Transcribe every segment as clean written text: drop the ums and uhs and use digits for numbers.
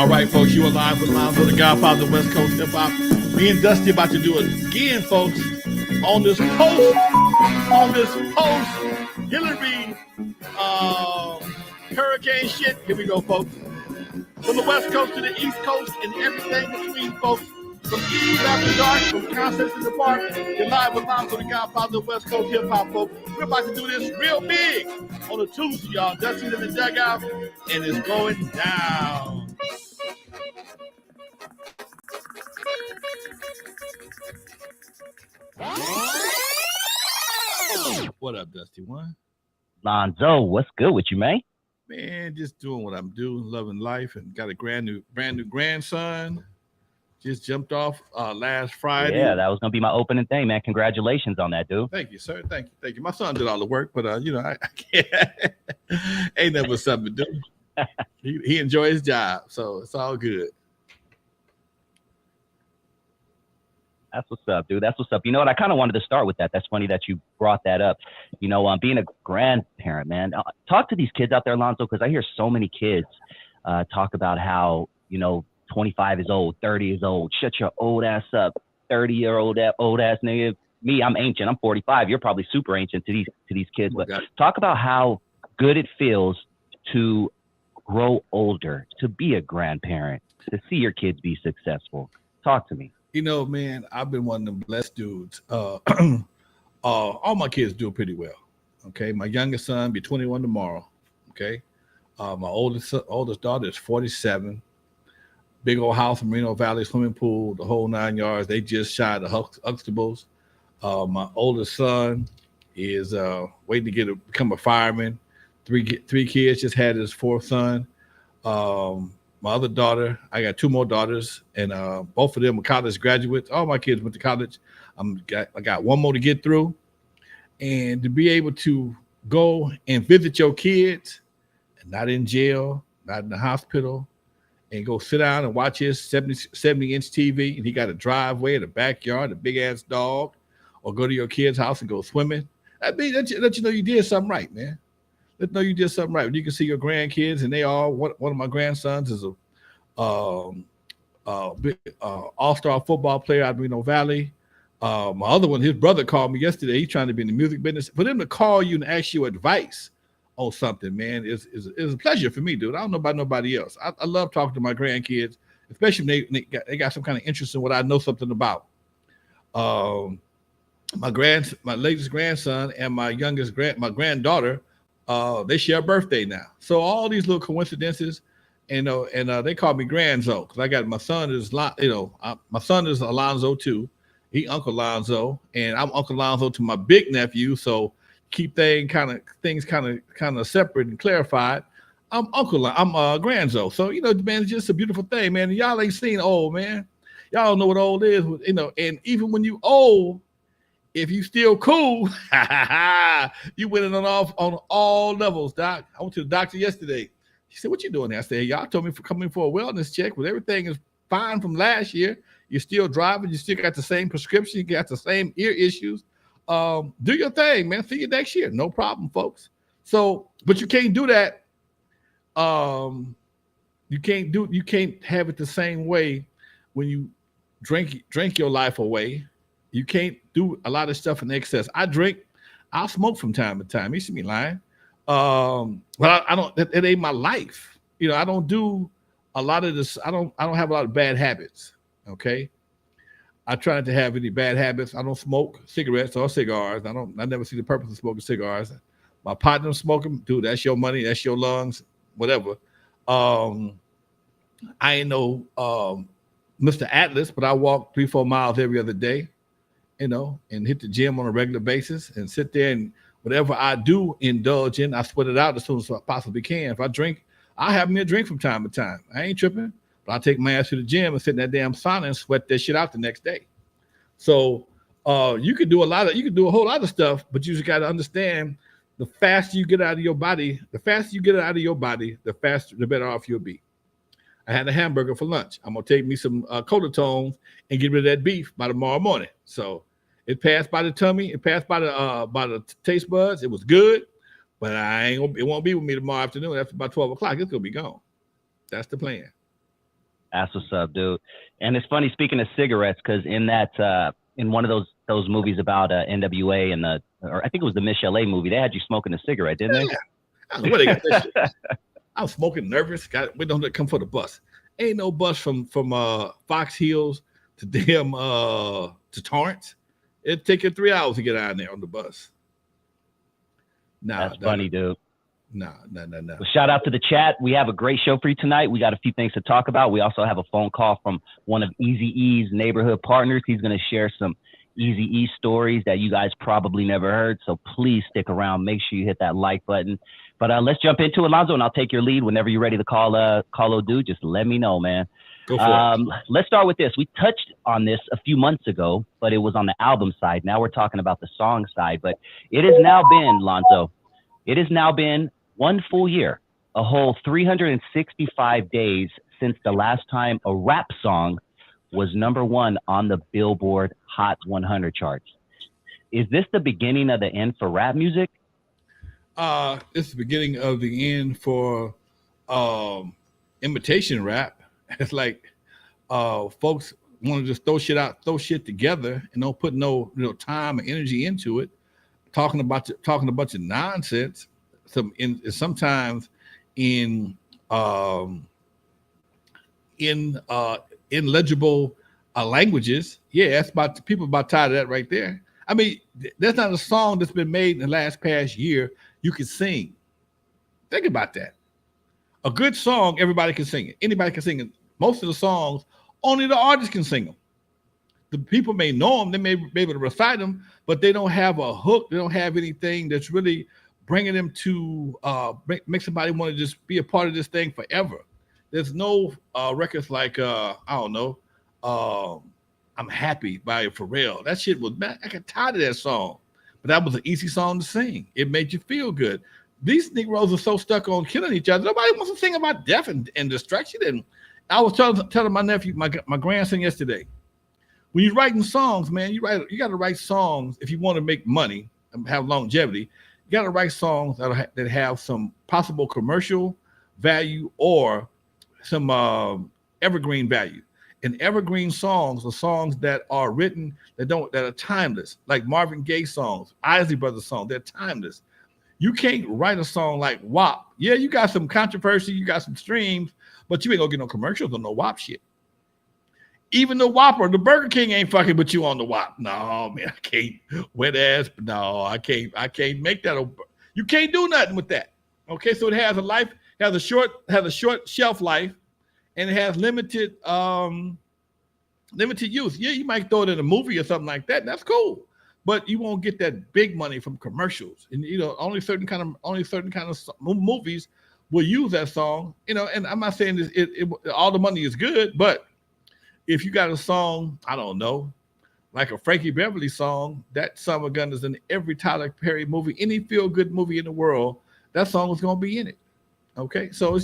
All right, folks, you are live with Lonzo, the Godfather of West Coast Hip Hop. Me and Dusty about to do it again, folks, on this post Hillary hurricane shit. Here we go, folks. From the West Coast to the East Coast and everything between, folks. From Eve after dark, from concerts in the park, you're live with Lonzo, the Godfather of West Coast Hip Hop, folks. We're about to do this real big on a Tuesday, y'all. Dusty's in the dugout, and it's going down. What up, Dusty One? Lonzo, what's good with you, man? Man, just doing what I'm doing, loving life, and got a brand new grandson. Just jumped off last Friday. Yeah, that was gonna be my opening thing, man. Congratulations on that, dude. Thank you, sir. Thank you. My son did all the work, but I can't. Ain't that was something to do. He enjoyed his job, so it's all good. That's what's up, dude. That's what's up. You know what? I kind of wanted to start with that. That's funny that you brought that up. You know, being a grandparent, man. Talk to these kids out there, Lonzo, because I hear so many kids talk about how, 25 is old, 30 is old. Shut your old ass up, 30-year-old old ass nigga. Me, I'm ancient. I'm 45. You're probably super ancient to these kids. But talk about how good it feels to grow older, to be a grandparent, to see your kids be successful. Talk to me. Man, I've been one of them blessed dudes. All my kids do pretty well. Okay, my youngest son be 21 tomorrow. Okay, my oldest daughter is 47. Big old house in Merino Valley, swimming pool, the whole 9 yards. They just shy of the Huxtables. My oldest son is waiting to become a fireman. Three kids, just had his fourth son. My other daughter, I got two more daughters, and both of them are college graduates. All my kids went to college. I got one more to get through. And to be able to go and visit your kids, and not in jail, not in the hospital, and go sit down and watch his 70-inch TV, and he got a driveway and a backyard, a big-ass dog, or go to your kid's house and go swimming, that let you know you did something right, man. Let know you did something right. When you can see your grandkids, and they all, one of my grandsons is a all-star football player out of Merino Valley. My other one, his brother called me yesterday. He's trying to be in the music business. For them to call you and ask you advice on something, man, is a pleasure for me, dude. I don't know about nobody else. I love talking to my grandkids, especially when they got some kind of interest in what I know something about. My latest grandson and my granddaughter, they share a birthday now. So all these little coincidences, and they call me Granzo because I got my son is my son is Alonzo too. He Uncle Lonzo, and I'm Uncle Lonzo to my big nephew. So keep things kind of separate and clarified. I'm Granzo. So man, it's just a beautiful thing, man. And y'all ain't seen old, man. Y'all don't know what old is, And even when you old, if you still cool, you winning on all levels, Doc. I went to the doctor yesterday. She said, "What you doing there?" I said, "Y'all told me for coming for a wellness check. But everything is fine from last year. You're still driving. You still got the same prescription. You got the same ear issues. Do your thing, man. See you next year. No problem, folks." So, but you can't do that. You can't have it the same way when you drink your life away. You can't do a lot of stuff in excess. I'll smoke from time to time. You see me lying. But I don't, it ain't my life. I don't do a lot of this. I don't have a lot of bad habits. Okay. I try not to have any bad habits. I don't smoke cigarettes or cigars. I never see the purpose of smoking cigars. My partner smoking, dude, that's your money, that's your lungs, whatever. I ain't no Mr. Atlas, but I walk 3-4 miles every other day, and hit the gym on a regular basis and sit there, and whatever I do indulge in, I sweat it out as soon as I possibly can. If I drink, I have me a drink from time to time. I ain't tripping, but I take my ass to the gym and sit in that damn sauna and sweat that shit out the next day. So you can do a whole lot of stuff, but you just got to understand, the faster you get out of your body, the better off you'll be. I had a hamburger for lunch. I'm gonna take me some Cola-Tones and get rid of that beef by tomorrow morning. So it passed by the tummy, it passed by the taste buds. It was good, but it won't be with me tomorrow afternoon after about 12 o'clock. It's gonna be gone. That's the plan. That's what's up, dude. And it's funny, speaking of cigarettes, because in that in one of those movies about N.W.A. and or I think it was the Michelle A movie, they had you smoking a cigarette, didn't they? Yeah. I don't know where they got this shit. I was smoking, nervous. We don't come for the bus. Ain't no bus from Fox Hills to damn to Torrance. It'd take you 3 hours to get out there on the bus. Nah, That's funny, dude. Nah. Well, shout out to the chat. We have a great show for you tonight. We got a few things to talk about. We also have a phone call from one of EAZY E's neighborhood partners. He's going to share some EAZY E stories that you guys probably never heard. So please stick around. Make sure you hit that like button. But let's jump into it, Lonzo, and I'll take your lead whenever you're ready to call dude. Just let me know, man. Go for it. Let's start with this. We touched on this a few months ago, but it was on the album side. Now we're talking about the song side. But it has now been, Lonzo, it has now been 1 full year, a whole 365 days since the last time a rap song was #1 on the Billboard Hot 100 charts. Is this the beginning of the end for rap music? It's the beginning of the end for imitation rap. It's like folks want to just throw shit together and don't put no time and energy into it, talking a bunch of nonsense. Sometimes in illegible languages. Yeah, that's people about tired of that right there. I mean, there's not a past that's been made in the past year you can sing. Think about that. A good song, everybody can sing it. Anybody can sing it. Most of the songs, only the artist can sing them. The people may know them, they may be able to recite them, but they don't have a hook. They don't have anything that's really bringing them to make somebody want to just be a part of this thing forever. There's no records like I don't know, I'm Happy by Pharrell. That shit was, man, I got tired of that song, but that was an easy song to sing. It made you feel good. These Negroes are so stuck on killing each other. Nobody wants to sing about death and destruction. And I was telling my nephew, my grandson yesterday, when you're writing songs, man, you got to write songs if you want to make money and have longevity. You got to write songs that have some possible commercial value or some evergreen value. And evergreen songs are songs that are written that are timeless, like Marvin Gaye songs, Isley Brothers songs. They're timeless. You can't write a song like WAP. Yeah, you got some controversy, you got some streams, but you ain't gonna get no commercials on no WAP shit. Even the Whopper, the Burger King ain't fucking with you on the WAP. No, man, I can't. Wet ass. No, I can't make that. You can't do nothing with that. Okay, so it has a life, has a short shelf life, and it has limited use. Yeah, you might throw it in a movie or something like that. That's cool, but you won't get that big money from commercials. And only certain kind of movies will use that song. And I'm not saying this, all the money is good, but if you got a song, I don't know, like a Frankie Beverly song, that son of a gun is in every Tyler Perry movie, any feel-good movie in the world, that song is going to be in it. Okay, so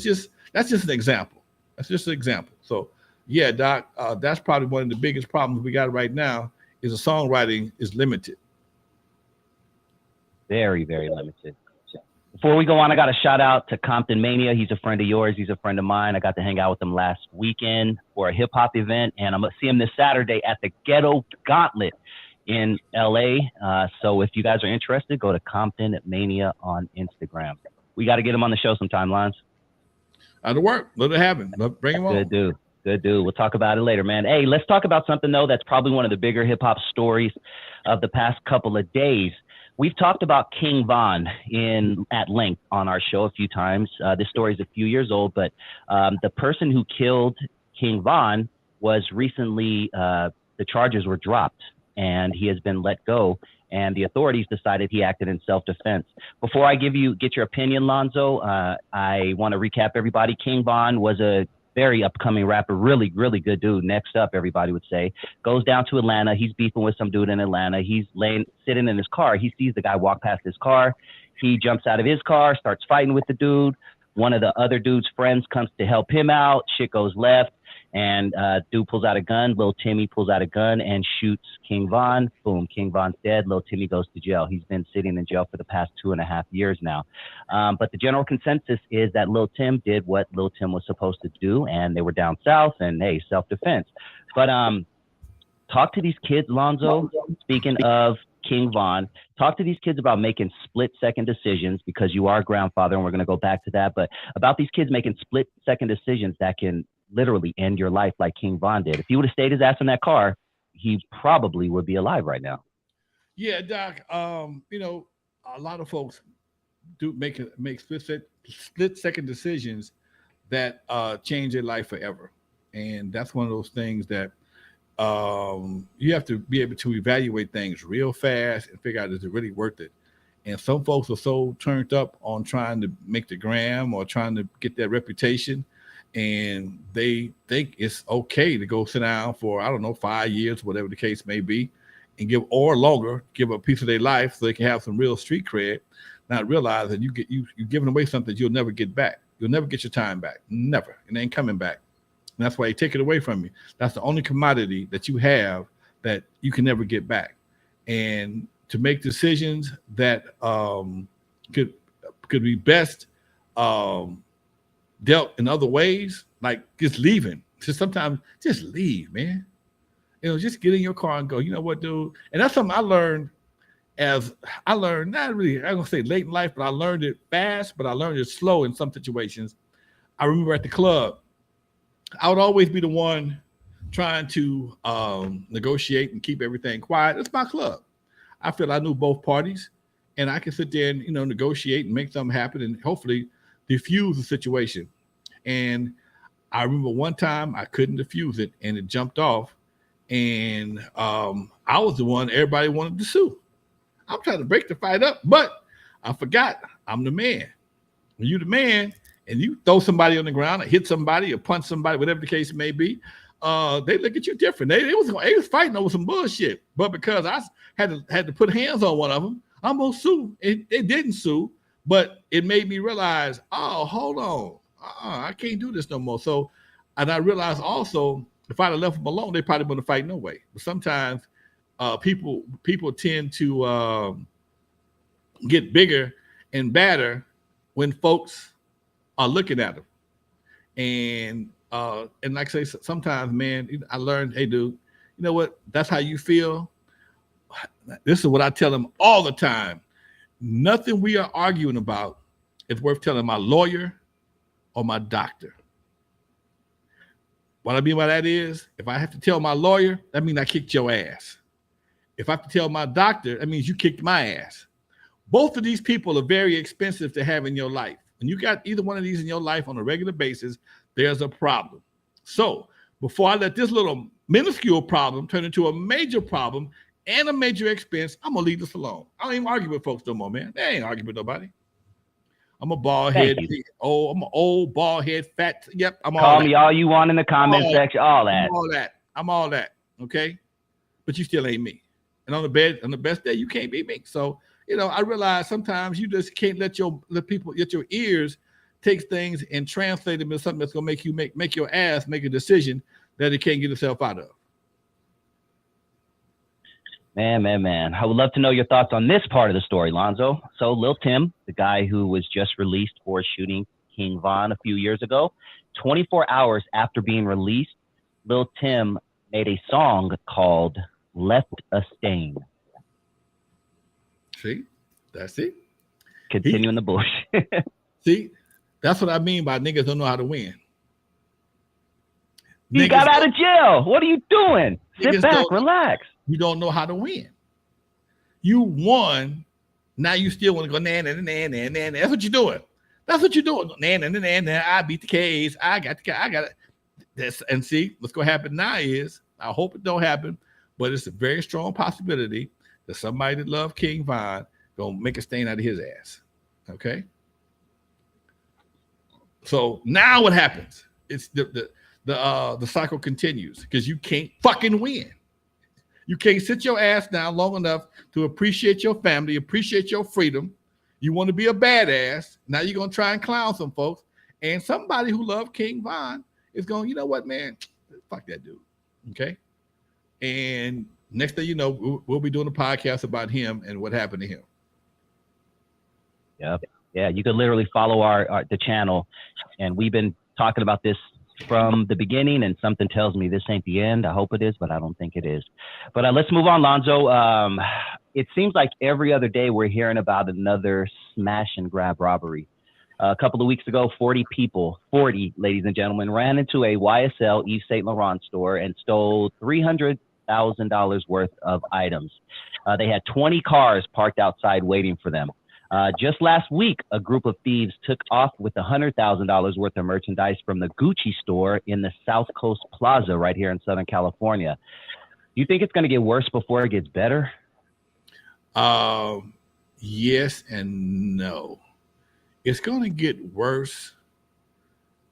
that's just an example. That's just an example. So yeah, Doc, that's probably one of the biggest problems we got right now is the songwriting is limited. Very, very limited. Before we go on, I got a shout out to Compton Mania. He's a friend of yours. He's a friend of mine. I got to hang out with him last weekend for a hip hop event, and I'm going to see him this Saturday at the Ghetto Gauntlet in LA. So if you guys are interested, go to Compton Mania on Instagram. We got to get him on the show sometime, Lons. That'll work. Let it happen. Bring him on. Good dude. Good dude. We'll talk about it later, man. Hey, let's talk about something, though, that's probably one of the bigger hip hop stories of the past couple of days. We've talked about King Von at length on our show a few times. This story is a few years old, but the person who killed King Von was recently, the charges were dropped, and he has been let go, and the authorities decided he acted in self-defense. Before I get your opinion, Lonzo, I want to recap everybody. King Von was a very upcoming rapper, really, really good dude. Next up, everybody would say, goes down to Atlanta. He's beefing with some dude in Atlanta. He's sitting in his car. He sees the guy walk past his car. He jumps out of his car, starts fighting with the dude. One of the other dude's friends comes to help him out. Shit goes left. And dude pulls out a gun. Lil Timmy pulls out a gun and shoots King Von. Boom, King Von's dead. Lil Timmy goes to jail. He's been sitting in jail for the past 2.5 years now. But the general consensus is that Lil Tim did what Lil Tim was supposed to do, and they were down south, and hey, self-defense. But talk to these kids, Lonzo. Speaking of King Von, talk to these kids about making split-second decisions, because you are a grandfather, and we're going to go back to that. But about these kids making split-second decisions that can literally end your life like King Von did. If he would have stayed his ass in that car, he probably would be alive right now. Yeah, Doc. You know, a lot of folks do make split-second decisions that change their life forever, and that's one of those things that you have to be able to evaluate things real fast and figure out, is it really worth it? And some folks are so turned up on trying to make the gram or trying to get that reputation, and they think it's okay to go sit down for, I don't know, 5 years, whatever the case may be, and give a piece of their life so they can have some real street cred, not realize that you're giving away something you'll never get back. You'll never get your time back. Never. It ain't coming back. And that's why they take it away from you. That's the only commodity that you have that you can never get back. And to make decisions that could be best dealt in other ways, like just leaving. Just sometimes just leave, man. You know, just get in your car and go. You know what, dude? And that's something I learned not really, I'm gonna say late in life, but I learned it fast, but I learned it slow in some situations. I remember at the club, I would always be the one trying to negotiate and keep everything quiet. It's my club. I feel I knew both parties, and I can sit there and, you know, negotiate and make something happen and hopefully diffuse the situation. And I remember one time I couldn't diffuse it, and it jumped off, and I was the one everybody wanted to sue. I'm trying to break the fight up, but I forgot I'm the man. When you're the man and you throw somebody on the ground or hit somebody or punch somebody, whatever the case may be, they look at you different. They was fighting over some bullshit, but because I had to put hands on one of them, I'm gonna sue. It didn't sue, but it made me realize, oh, hold on, I can't do this no more. So, and I realized also, if I'd have left them alone, they probably wouldn't fight no way. But sometimes people tend to get bigger and badder when folks are looking at them. And like I say, sometimes, man, I learned, hey, dude, you know what? That's how you feel. This is what I tell them all the time. Nothing we are arguing about is worth telling my lawyer or my doctor. What I mean by that is, if I have to tell my lawyer, that means I kicked your ass. If I have to tell my doctor, that means you kicked my ass. Both of these people are very expensive to have in your life. When you got either one of these in your life on a regular basis, there's a problem. So before I let this little minuscule problem turn into a major problem and a major expense, I'm gonna leave this alone. I don't even argue with folks no more, man. They ain't arguing with nobody. I'm a bald head. Oh, I'm an old bald head, fat. Yep, I'm all that. Call me all you want in the comment section. All that. I'm all that. Okay, but you still ain't me. And on the best day, you can't be me. So, you know, I realize sometimes you just can't let your ears take things and translate them into something that's gonna make you make your ass make a decision that it can't get itself out of. Man. I would love to know your thoughts on this part of the story, Lonzo. So Lil Tim, the guy who was just released for shooting King Von a few years ago, 24 hours after being released, Lil Tim made a song called Left a Stain. See, that's it. Continuing the bullshit. See, that's what I mean by niggas don't know how to win. You got out of jail. What are you doing? Sit back, relax. You don't know how to win. You won. Now you still want to go, nah. That's what you're doing. That's what you're doing. Nah. I beat the case. I got it. This, and see, what's going to happen now is, I hope it don't happen, but it's a very strong possibility that somebody that loves King Von going to make a stain out of his ass. Okay? So now what happens? It's the cycle continues because you can't fucking win. You can't sit your ass down long enough to appreciate your family, appreciate your freedom. You want to be a badass. Now you're going to try and clown some folks. And somebody who loved King Von is going, you know what, man? Fuck that dude. Okay. And next thing you know, we'll be doing a podcast about him and what happened to him. Yep. Yeah, you could literally follow the channel, and we've been talking about this from the beginning, and something tells me this ain't the end. I hope it is, but I don't think it is. But let's move on, Lonzo. It seems like every other day we're hearing about another smash and grab robbery. A couple of weeks ago, 40 people, 40 ladies and gentlemen, ran into a YSL Yves Saint Laurent store and stole $300,000 worth of items. They had 20 cars parked outside waiting for them. Just last week, a group of thieves took off with $100,000 worth of merchandise from the Gucci store in the South Coast Plaza right here in Southern California. Do you think it's going to get worse before it gets better? Yes and no. It's going to get worse,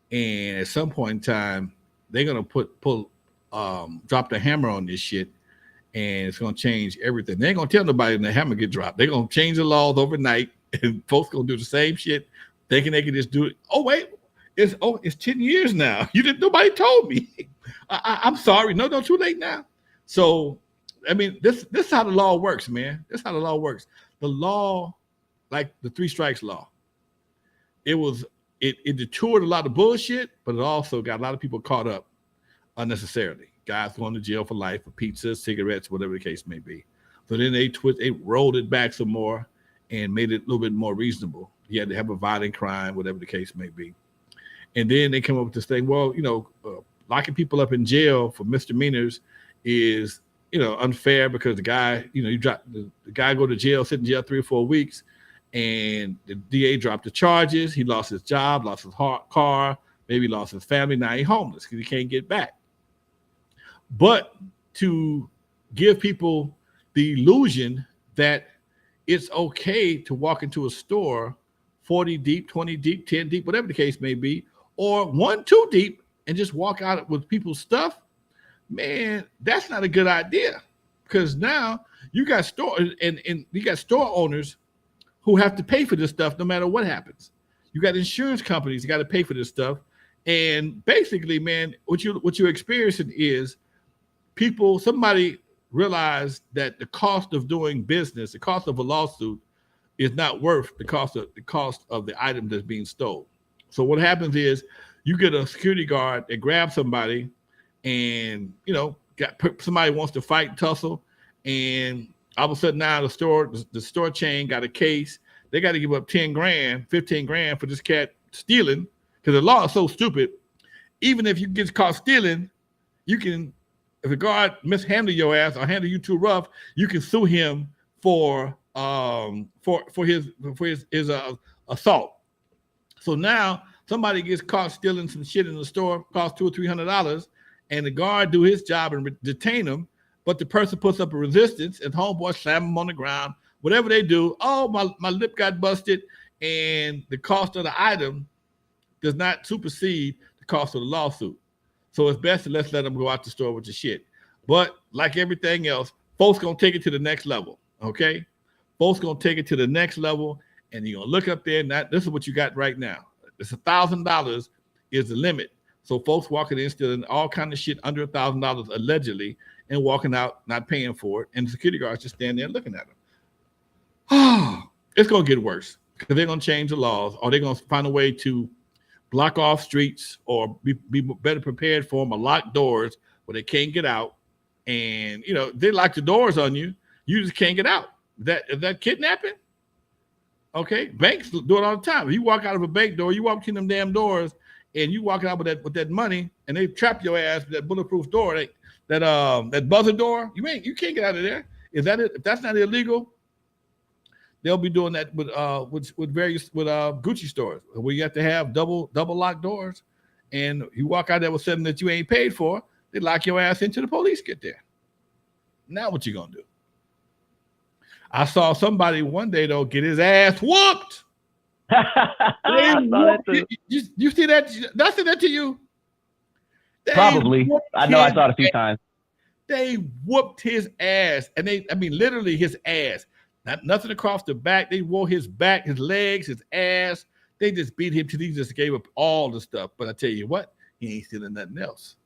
and at some point in time, they're going to drop the hammer on this shit, and it's going to change everything. They ain't going to tell nobody when the hammer get dropped. They're going to change the laws overnight, and folks going to do the same shit, thinking they can just do it. Oh, wait, it's 10 years now. Nobody told me. I'm sorry. No, too late now. So, I mean, this is how the law works, man. This is how the law works. The law, like the 3 strikes law, it detoured a lot of bullshit, but it also got a lot of people caught up unnecessarily. Guys going to jail for life for pizzas, cigarettes, whatever the case may be. So then they rolled it back some more and made it a little bit more reasonable. You had to have a violent crime, whatever the case may be. And then they come up with this thing, well, locking people up in jail for misdemeanors is, unfair because the guy, the guy go to jail, sit in jail 3 or 4 weeks, and the DA dropped the charges. He lost his job, lost his car, maybe lost his family. Now he's homeless because he can't get back. But to give people the illusion that it's okay to walk into a store 40 deep, 20 deep, 10 deep, whatever the case may be, or 1, 2 deep and just walk out with people's stuff, man, that's not a good idea. Because now you got stores and you got store owners who have to pay for this stuff no matter what happens. You got insurance companies that got to pay for this stuff. And basically, man, what you're experiencing is somebody realized that the cost of doing business, the cost of a lawsuit is not worth the cost of the item that's being stolen. So what happens is you get a security guard that grabs somebody and, somebody wants to fight and tussle, and all of a sudden now the store chain got a case. They got to give up 10 grand, 15 grand for this cat stealing, because the law is so stupid. Even if you get caught stealing, you can, if a guard mishandle your ass or handle you too rough, you can sue him for his assault. So now somebody gets caught stealing some shit in the store, costs $200 or $300, and the guard do his job and detain him. But the person puts up a resistance, and homeboy slam him on the ground. Whatever they do, oh, my lip got busted, and the cost of the item does not supersede the cost of the lawsuit. So it's best to let them go out the store with the shit. But like everything else, folks gonna take it to the next level, okay? Folks gonna take it to the next level, and you're gonna look up there, and this is what you got right now. It's $1,000 is the limit. So folks walking in stealing all kind of shit under $1,000 allegedly, and walking out not paying for it, and the security guards just stand there looking at them. It's gonna get worse because they're gonna change the laws, or they're gonna find a way to block off streets, or be better prepared for them, or lock doors where they can't get out. And they lock the doors on you, you just can't get out. Is that kidnapping? Okay, banks do it all the time. If you walk out of a bank door, you walk between them damn doors, and you walk out with that money, and they trap your ass with that bulletproof door, that buzzer door. You can't get out of there. Is that it? If that's not illegal, they'll be doing that with Gucci stores, where you have to have double lock doors, and you walk out there with something that you ain't paid for, they lock your ass until the police get there. Now what you gonna do? I saw somebody one day though get his ass whooped. You see that? Did I say that to you? Probably. I know I saw it a few times. They whooped his ass, and literally his ass. Nothing across the back. They wore his back, his legs, his ass. They just beat him till he just gave up all the stuff. But I tell you what, he ain't stealing nothing else.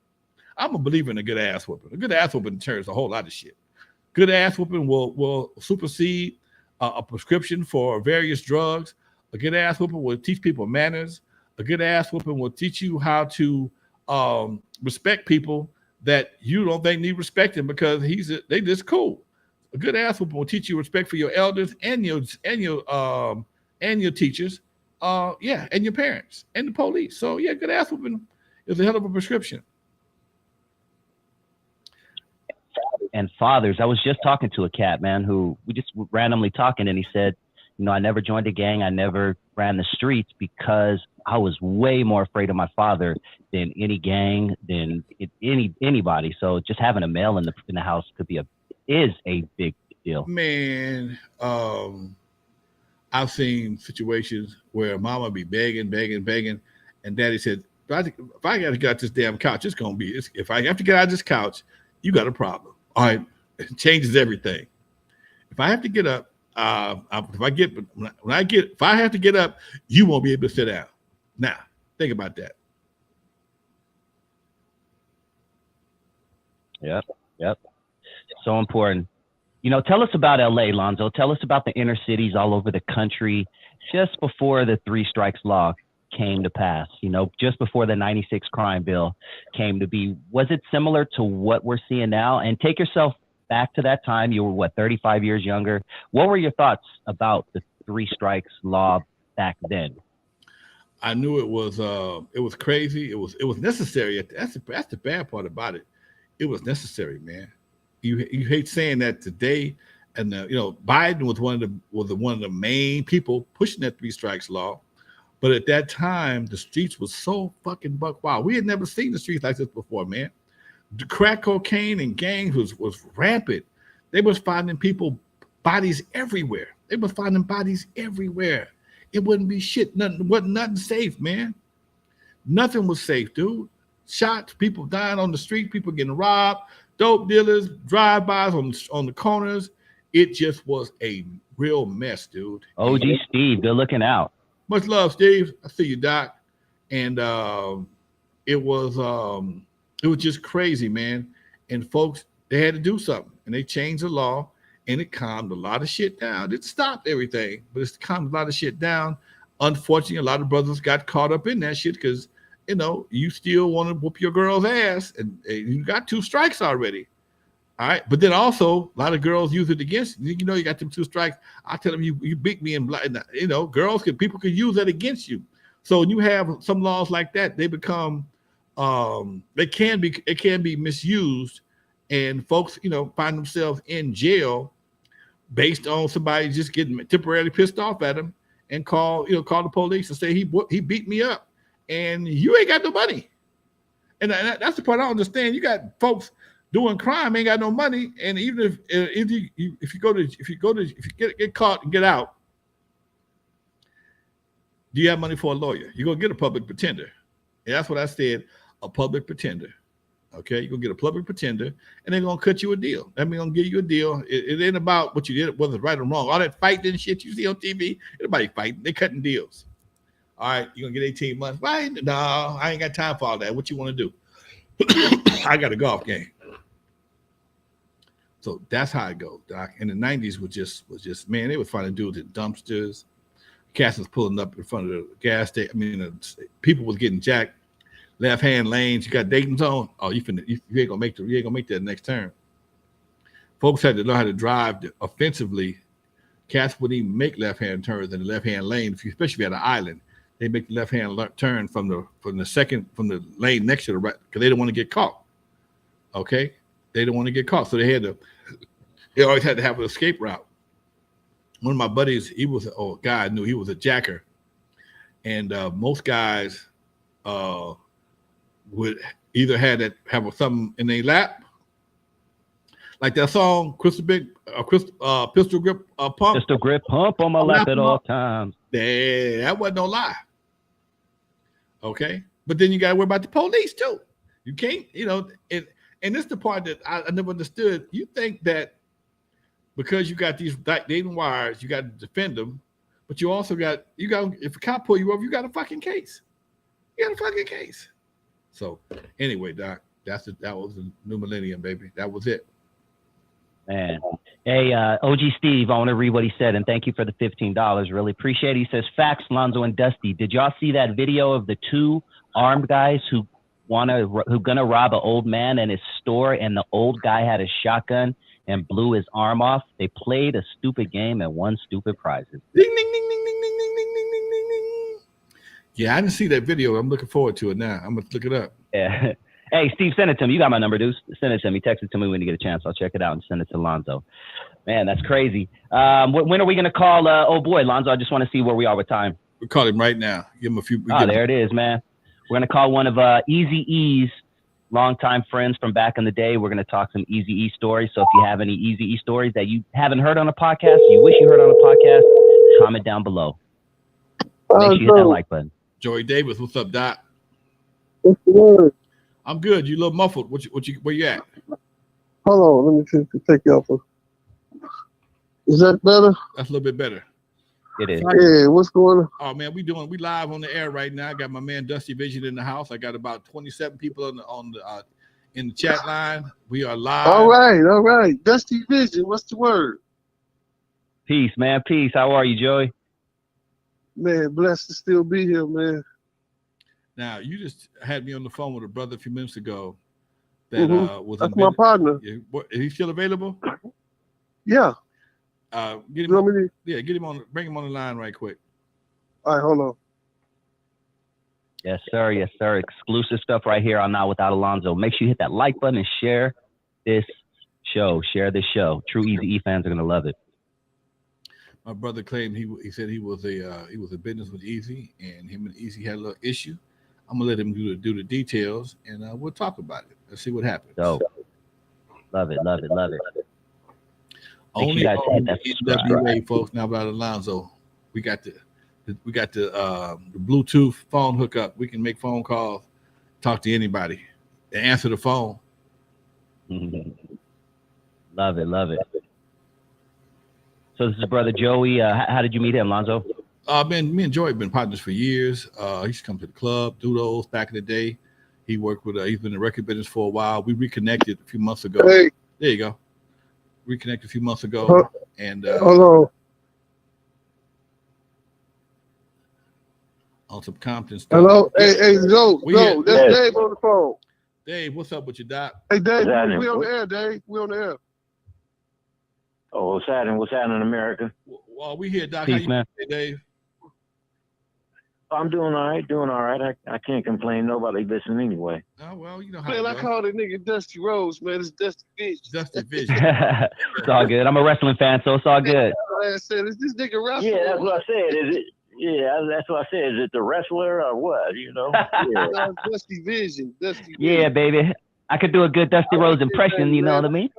I'm a believer in a good ass whooping. A good ass whooping turns a whole lot of shit. Good ass whooping will supersede a prescription for various drugs. A good ass whooping will teach people manners. A good ass whooping will teach you how to respect people that you don't think need respecting because they just cool. A good ass whooping will teach you respect for your elders and your teachers, yeah, and your parents and the police. So yeah, good ass whooping is a hell of a prescription. And fathers, I was just talking to a cat, man, who we just randomly talking, and he said, you know, I never joined a gang, I never ran the streets because I was way more afraid of my father than any gang, than anybody. So just having a male in the house is a big deal. Man, I've seen situations where mama be begging, and daddy said, if I got to get out this damn couch, it's gonna be. If I have to get out of this couch, you got a problem. All right, it changes everything. If I have to get up, if I have to get up, you won't be able to sit down. Now, think about that. Yep. So important. You know, tell us about LA, Lonzo. Tell us about the inner cities all over the country just before the 3 strikes law came to pass, you know, just before the 96 crime bill came to be. Was it similar to what we're seeing now? And take yourself back to that time. You were 35 years younger. What were your thoughts about the 3 strikes law back then? I knew it was crazy. It was necessary. That's the bad part about it. It was necessary, man. You hate saying that today, and Biden was one of the main people pushing that 3 strikes law. But at that time, the streets was so fucking buck wild. We had never seen the streets like this before, man. The crack cocaine and gangs was rampant. They was finding bodies everywhere. It wouldn't be shit. Nothing safe, man. Nothing was safe, dude. Shots, people dying on the street, people getting robbed, dope dealers, drive-bys on the corners. It just was a real mess, dude. OG Steve, good looking out. Much love, Steve. I see you, Doc. And it was just crazy, man. And folks, they had to do something, and they changed the law, and it calmed a lot of shit down. It stopped everything, but it's calmed a lot of shit down. Unfortunately, a lot of brothers got caught up in that shit because you still want to whoop your girl's ass, and you got 2 strikes already. All right, but then also a lot of girls use it against you. You got them 2 strikes. I tell them you beat me, and people can use that against you. So when you have some laws like that, they become it can be misused, and folks find themselves in jail based on somebody just getting temporarily pissed off at them and call the police and say he beat me up, and you ain't got no money. And that's the part I don't understand. You got folks doing crime, ain't got no money, and even if you get caught and get out, do you have money for a lawyer? You're gonna get a public pretender. And that's what I said, a public pretender. Okay, you're gonna get a public pretender, and they're gonna cut you a deal. That means gonna give you a deal. It ain't about what you did, whether it's right or wrong. All that fighting and shit you see on TV, everybody fighting, they cutting deals. All right, you're gonna get 18 months. Right? No, I ain't got time for all that. What you want to do? I got a golf game. So that's how it goes, Doc. In the 90s was just man, they was finding dudes in dumpsters. Cats was pulling up in front of the gas station. I mean, people was getting jacked. Left hand lanes. You got Dayton's on. Oh, you ain't gonna make that next turn. Folks had to learn how to drive offensively. Cats wouldn't even make left hand turns in the left hand lane, especially if you had an island. They make the left hand turn from the lane next to the right because they don't want to get caught. Okay. They don't want to get caught, so they always had to have an escape route. One of my buddies, he was guy I knew he was a jacker, and most guys would either have something in their lap, like that song Pistol Grip Pump. Pistol Grip Pump on my lap at all times. That wasn't no lie. Okay, but then you got to worry about the police too. You can't, and this is the part that I never understood. You think that because you got these N.W.As, you got to defend them, but you also got if a cop pull you over, you got a fucking case. You got a fucking case. So anyway, Doc, That was the new millennium, baby. That was it. Man. Hey, OG Steve, I want to read what he said, and thank you for the $15. Really appreciate it. He says, facts, Lonzo and Dusty. Did y'all see that video of the two armed guys who gonna rob an old man in his store, and the old guy had a shotgun and blew his arm off? They played a stupid game and won stupid prizes. Ding, ding, ding, ding, ding, ding, ding, ding, ding, ding, ding, ding. Yeah, I didn't see that video. I'm looking forward to it now. I'm gonna look it up. Yeah. Hey, Steve, send it to me. You got my number, dude. Send it to me. Text it to me when you get a chance. I'll check it out and send it to Lonzo. Man, that's crazy. When are we going to call oh boy, Lonzo? I just want to see where we are with time. We'll call him right now. Give him a few. Oh, there it is, man. We're going to call one of EAZY E's longtime friends from back in the day. We're going to talk some EAZY E stories. So if you have any EAZY E stories that you haven't heard on a podcast, you wish you heard on a podcast, comment down below. Make sure you hit that like button. Joey Davis, what's up, Doc? What's the word? I'm good. You a little muffled. Where you at? Hold on, let me take you off. Is that better? That's a little bit better. It is. Yeah, what's going on? Oh man, we live on the air right now. I got my man Dusty Vision in the house. I got about 27 people in the chat line. We are live. All right. Dusty Vision, what's the word? Peace, man. Peace. How are you, Joey? Man, blessed to still be here, man. Now, you just had me on the phone with a brother a few minutes ago that was That's my partner. Is he still available? Yeah. Get him on. Bring him on the line right quick. All right, hold on. Yes, sir. Yes, sir. Exclusive stuff right here on Not Without Alonzo. Make sure you hit that like button and share this show. Share this show. True EAZY E fans are gonna love it. My brother claimed he said he was a business with EAZY, and him and EAZY had a little issue. I'm gonna let him do the details, and we'll talk about it. Let's see what happens. So, love it. Only guys hit on that N.W.A. folks. Now about Lonzo, we got the Bluetooth phone hookup. We can make phone calls, talk to anybody, and answer the phone. Love it. So this is brother Joey. How did you meet him, Lonzo? Me and Joey have been partners for years. He used to come to the club, do those back in the day. He worked with. He's been in the record business for a while. We reconnected a few months ago. Hey. There you go. Reconnected a few months ago, and Hold on. on some Compton stuff. Hello. Hey, Joe. That's Dave on the phone. Dave, what's up with you, Doc? Hey, Dave, we on the air, Dave. We on the air. Oh, what's happening? What's happening in America? Well, we here, Doc. Peace, how you man. doing, Dave? I'm doing all right. I can't complain. Nobody listening anyway. Oh, well, you know how Man, I call that nigga Dusty Rose, man. It's Dusty Vision. Dusty Vision. It's all good. I'm a wrestling fan, so it's all good. I said, is this nigga wrestling? Yeah, that's what I said. Is it? Yeah, that's what I said. Is it the wrestler or what? You know? Yeah. No, Dusty Vision. Yeah, baby. I could do a good Dusty Rose impression, you know what I mean?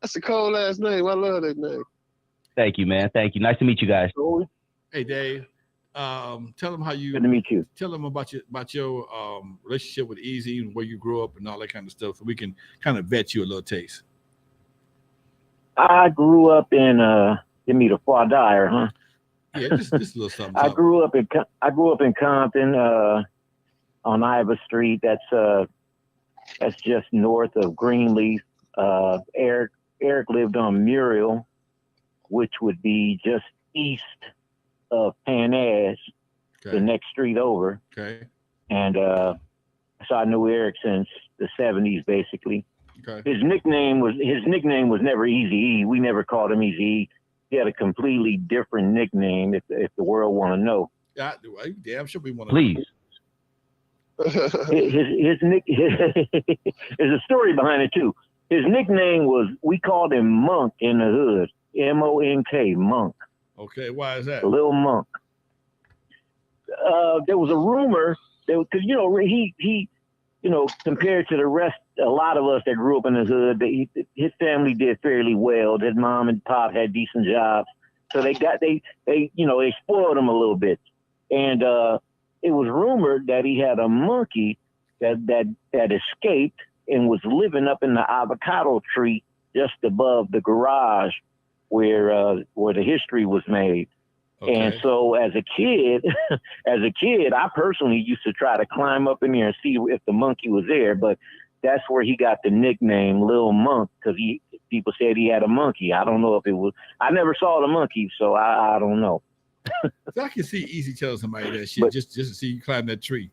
That's a cold ass name. I love that name. Thank you, man. Thank you. Nice to meet you guys. Hey, Dave. Tell them how you. Good to meet you. Tell them about your relationship with EAZY and where you grew up and all that kind of stuff, so we can kind of vet you a little taste. I grew up in give me the far dire, huh? Yeah, just a little something. I grew up in Compton, on Ivor Street. That's just north of Greenleaf. Eric lived on Muriel, which would be just east of Pan Ash, the next street over. Okay. And so I knew Eric since the 70s, basically. Okay. His nickname was never EAZY E. We never called him EAZY E. He had a completely different nickname. If the world want to know. Yeah, damn sure we want to. Please. His there's a story behind it too. His nickname was, we called him Monk in the hood. M-O-N-K, Monk. Okay, why is that? Little Monk. There was a rumor that, because he compared to the rest, a lot of us that grew up in the hood, his family did fairly well. His mom and pop had decent jobs, so they spoiled him a little bit. And it was rumored that he had a monkey that escaped and was living up in the avocado tree just above the garage where the history was made. And so as a kid, I personally used to try to climb up in there and see if the monkey was there. But that's where he got the nickname Lil Monk, because people said he had a monkey. I don't know if it was. I never saw the monkey, so I don't know. So I can see Easy telling somebody that shit just to see you climb that tree.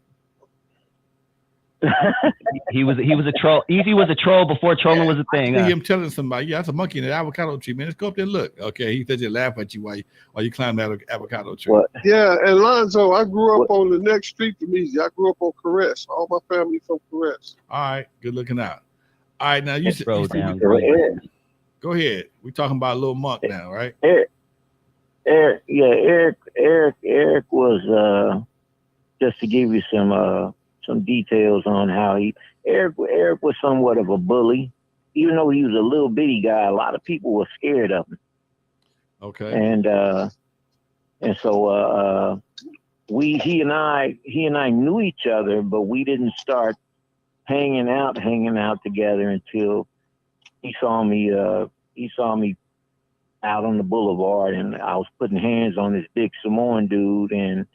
He was a troll. Easy was a troll before trolling was a thing. I see him telling somebody, "Yeah, that's a monkey in the avocado tree, man. Let's go up there and look." Okay, he said to laugh at you while you climb that avocado tree. What? Yeah, and Lonzo, I grew up on the next street from Easy. I grew up on Caress. All my family from Caress. All right, good looking out. All right, now you said Bro down. go ahead. We're talking about Lil Monk now, right? Eric was just to give you some details on how Eric was somewhat of a bully. Even though he was a little bitty guy, a lot of people were scared of him. Okay. And so he and I knew each other, but we didn't start hanging out together until he saw me out on the boulevard, and I was putting hands on this big Samoan dude, and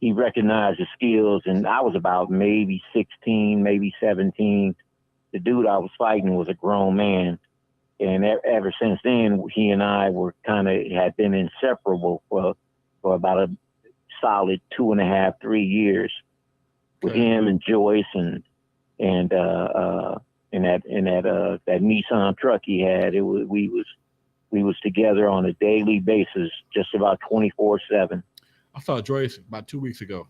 he recognized the skills, and I was about maybe 16, maybe 17. The dude I was fighting was a grown man. And ever since then, he and I had been inseparable for about a solid 2.5, 3 years with him and Joyce and that Nissan truck he had. We was together on a daily basis, just about 24/7. I saw Joyce about 2 weeks ago.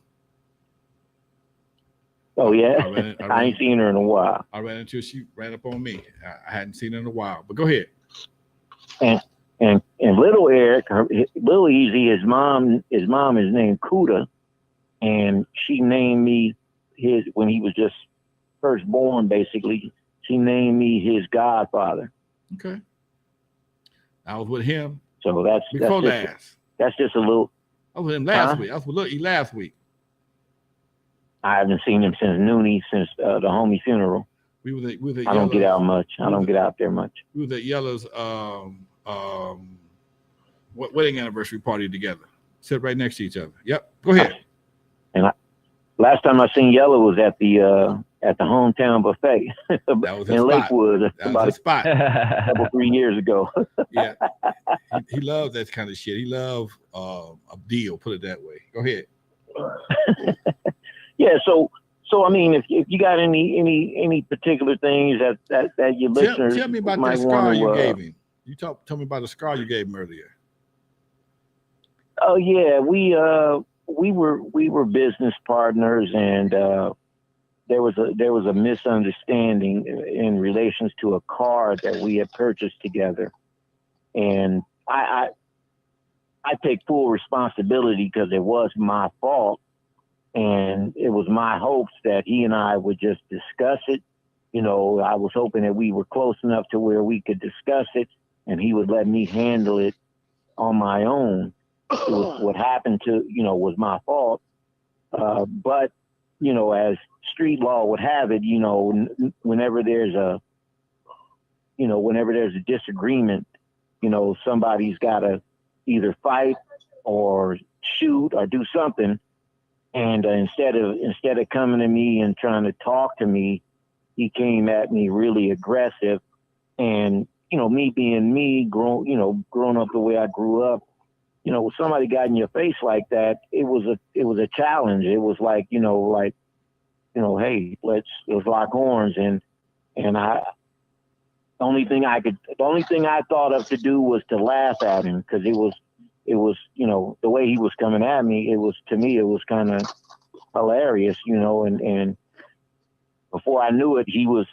Oh yeah, I ain't seen her in a while. I ran into her. She ran up on me. I hadn't seen her in a while. But go ahead. And little Eric, little Easy, his mom is named Kuda, and she named me when he was just first born. Basically, she named me his godfather. Okay. I was with him. So that's just a little. I was with him last week. I was with Lil E last week. I haven't seen him since Noonie, since the homie funeral. We were the I don't get out much. I don't get out there much. We were at Yella's wedding anniversary party together. Sit right next to each other. Yep. Go ahead. And last time I seen Yella was at the hometown buffet that was in Lakewood. That was a spot. A couple 3 years ago. Yeah. He loves that kind of shit. He loves a deal, put it that way. Go ahead. Yeah, so I mean, if you got any particular things that your listeners tell me about might that scar want to, you gave him. You tell me about the scar you gave him earlier. Oh yeah, we were business partners, and there was a misunderstanding in relations to a car that we had purchased together, and I take full responsibility because it was my fault. And it was my hopes that he and I would just discuss it. You know, I was hoping that we were close enough to where we could discuss it and he would let me handle it on my own. It was, what happened was my fault. But, as street law would have it, whenever there's a disagreement, somebody's got to either fight or shoot or do something. And instead of coming to me and trying to talk to me, he came at me really aggressive. And me being me, growing up the way I grew up, when somebody got in your face like that, it was a challenge. It was like, hey, let's lock horns. And the only thing I thought of to do was to laugh at him, because it was, the way he was coming at me, it was kind of hilarious, and before I knew it, he was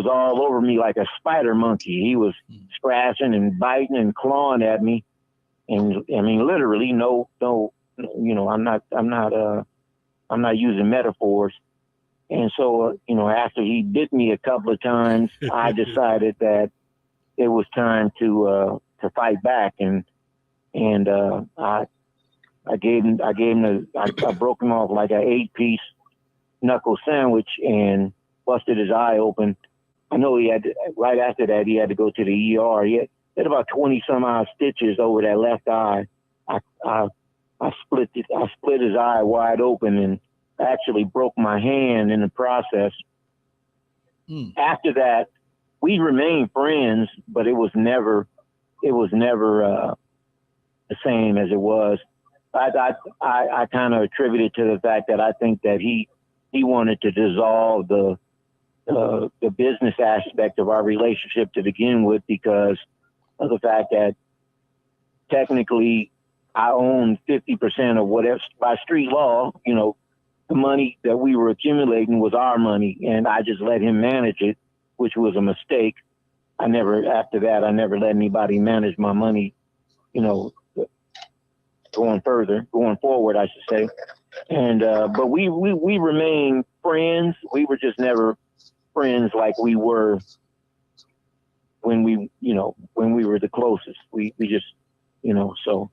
all over me like a spider monkey. He was scratching and biting and clawing at me. And I mean, literally, no, I'm not using metaphors. And so, after he bit me a couple of times, I decided that it was time to fight back, and I broke him off like an 8-piece knuckle sandwich and busted his eye open. I know right after that he had to go to the ER. had about 20 some odd stitches over that left eye. I split his eye wide open and actually broke my hand in the process. After that, we remained friends, but it was never the same as it was. I kind of attribute it to the fact that I think that he wanted to dissolve the business aspect of our relationship to begin with, because of the fact that technically I owned 50% of whatever, by street law, you know, the money that we were accumulating was our money, and I just let him manage it, which was a mistake. After that, I never let anybody manage my money, you know, going forward, I should say. And, but we remained friends. We were just never friends like we were when we were the closest. We just, you know, so.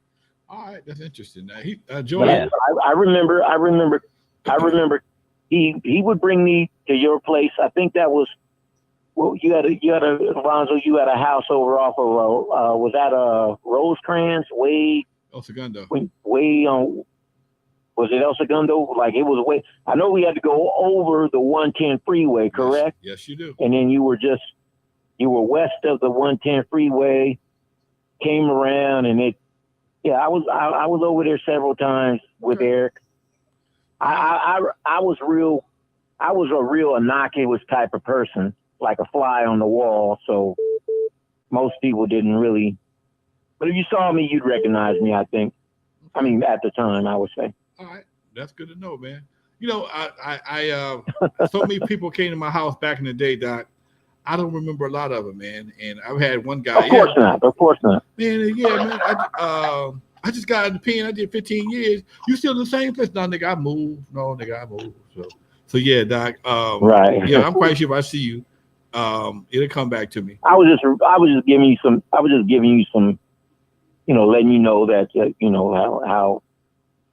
All right, that's interesting. Now, Joey, yeah. I remember he would bring me to your place. I think that was, well, you had Lonzo, you had a house over off of was that Rosecrans way El Segundo. Way on, was it El Segundo? Like it was way, I know we had to go over the 110 freeway, correct? Yes, you do. And then you were west of the 110 freeway, came around, and I was over there several times with Eric. I was a real innocuous type of person, like a fly on the wall. So most people didn't really, but if you saw me, you'd recognize me, I think. I mean, at the time, I would say. All right. That's good to know, man. You know, I so many people came to my house back in the day, Doc. I don't remember a lot of them, man. And I've had one guy. Of course not. Man, yeah, man. I just got in the pen. I did 15 years. You still in the same place? No, nigga, I moved. So yeah, Doc. Right. Yeah, I'm quite sure if I see you, it'll come back to me. I was just giving you some, you know, letting you know that you know how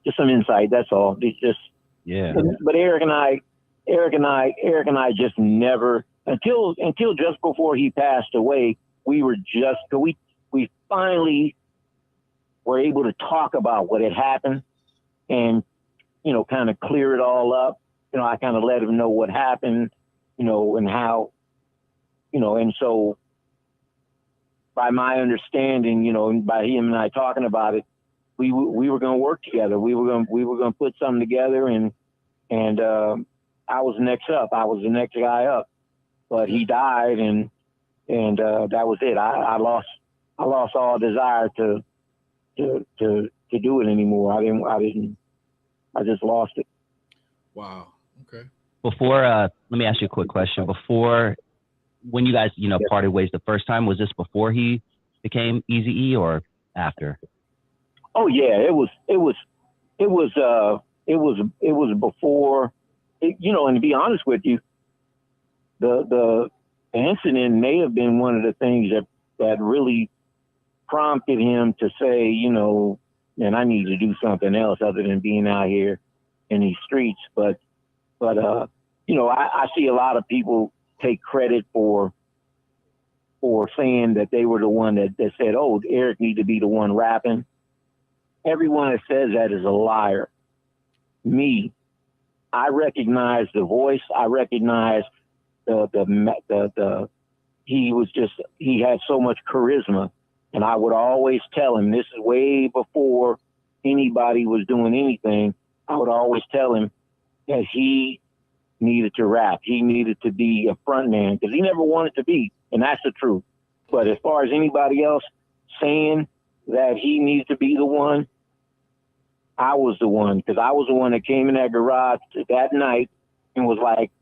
just some insight. That's all. It's just But Eric and I just never until just before he passed away. We finally were able to talk about what had happened and, you know, kind of clear it all up. You know, I kind of let him know what happened, you know, and how, you know, and so by my understanding, you know, by him and I talking about it, we were going to work together. We were going to put something together, and I was next up. I was the next guy up, but he died, and that was it. I lost all desire to do it anymore. I just lost it. Wow. Okay. Before, let me ask you a quick question. Before, when you guys, you know, parted ways the first time, was this before he became EAZY E or after? Oh yeah, it was before, you know, and to be honest with you, the incident may have been one of the things that really prompted him to say, you know, man, I need to do something else other than being out here in these streets. But you know, I see a lot of people take credit for saying that they were the one that said, oh, Eric need to be the one rapping. Everyone that says that is a liar. Me, I recognize the voice. I recognize he had so much charisma, and I would always tell him, this is way before anybody was doing anything. I would always tell him that he needed to rap. He needed to be a front man because he never wanted to be, and that's the truth. But as far as anybody else saying that he needed to be the one, I was the one, because I was the one that came in that garage that night and was like,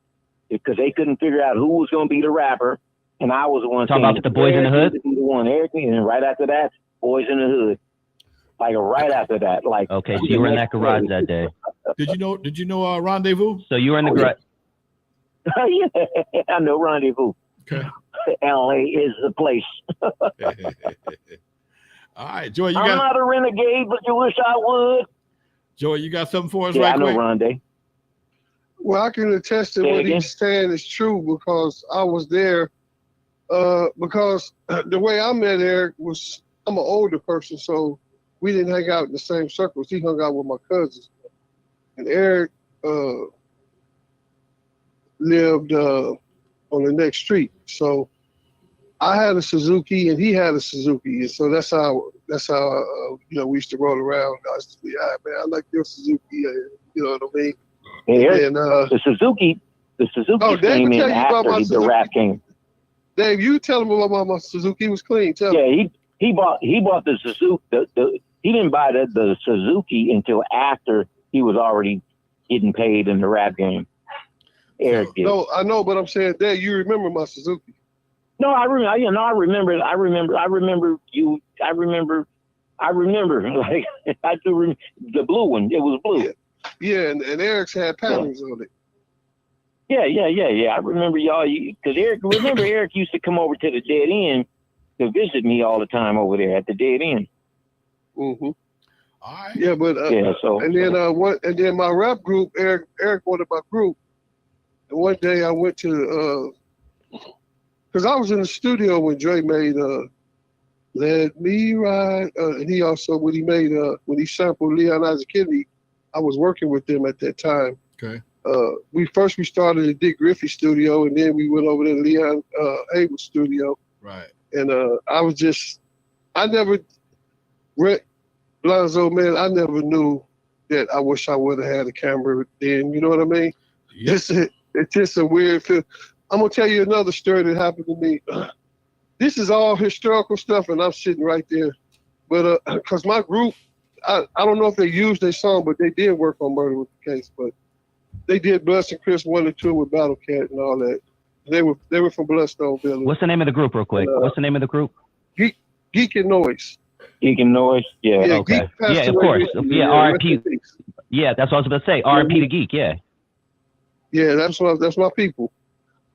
because they couldn't figure out who was going to be the rapper, and I was the one talking about the Boys in the Hood. Be the one, Eric, and right after that, Boys in the Hood. Like right after that, like okay, so you were in that garage that day. Did you know Rendezvous? So you were in the garage. Yeah, I know Rendezvous. Okay. LA is the place. All right, Joy, I'm not a renegade, but you wish I would. Joy, you got something for us, yeah, right I know quick? Rondé. Well, I can attest to what he's saying is true, because I was there Because the way I met Eric was, I'm an older person, so we didn't hang out in the same circles. He hung out with my cousins. And Eric lived on the next street. So I had a Suzuki and he had a Suzuki. And so that's how we used to roll around. I used to be, man, I like your Suzuki. You know what I mean? Hey, Eric, And the Suzuki Dave came will in tell you about after my the Suzuki. rap came. Dave, you tell him about my Suzuki. It was clean. Tell him. Yeah, he bought the Suzuki. He didn't buy the Suzuki until after he was already getting paid in the rap game. Eric did. No, I know, but I'm saying, Dave, you remember my Suzuki? No, I remember. You know, I remember. You. I remember. Like I do remember the blue one. It was blue. Yeah, and Eric's had patterns on it. Yeah. I remember y'all. Because Eric used to come over to the Dead End to visit me all the time over there at the Dead End. Mm-hmm. All right. Yeah, but and then my rap group, Eric wanted my group. And one day I went to because I was in the studio when Dre made "Let Me Ride," and he also when he sampled Leon Isaac Kennedy, I was working with them at that time. Okay. We started at Dick Griffey studio, and then we went over to Leon Abel's studio. Right. And I never read Lonzo, man. I never knew that. I wish I would have had a camera then. You know what I mean? Yeah. It's just a weird feel. I'm gonna tell you another story that happened to me. This is all historical stuff, and I'm sitting right there. But because my group, I don't know if they used their song, but they did work on Murder with the Case. But they did Bloods and Crips 1 and 2 with Battle Cat and all that. They were from Bloodstone Village. What's the name of the group, real quick? What's the name of the group? Geek and Noise. Geek and Noise. Yeah. Okay. Geek passed Yeah, of away course. recently. Yeah, R.I.P. Yeah, that's what I was about to say. R.I.P. to Geek. Yeah. Yeah, that's my people.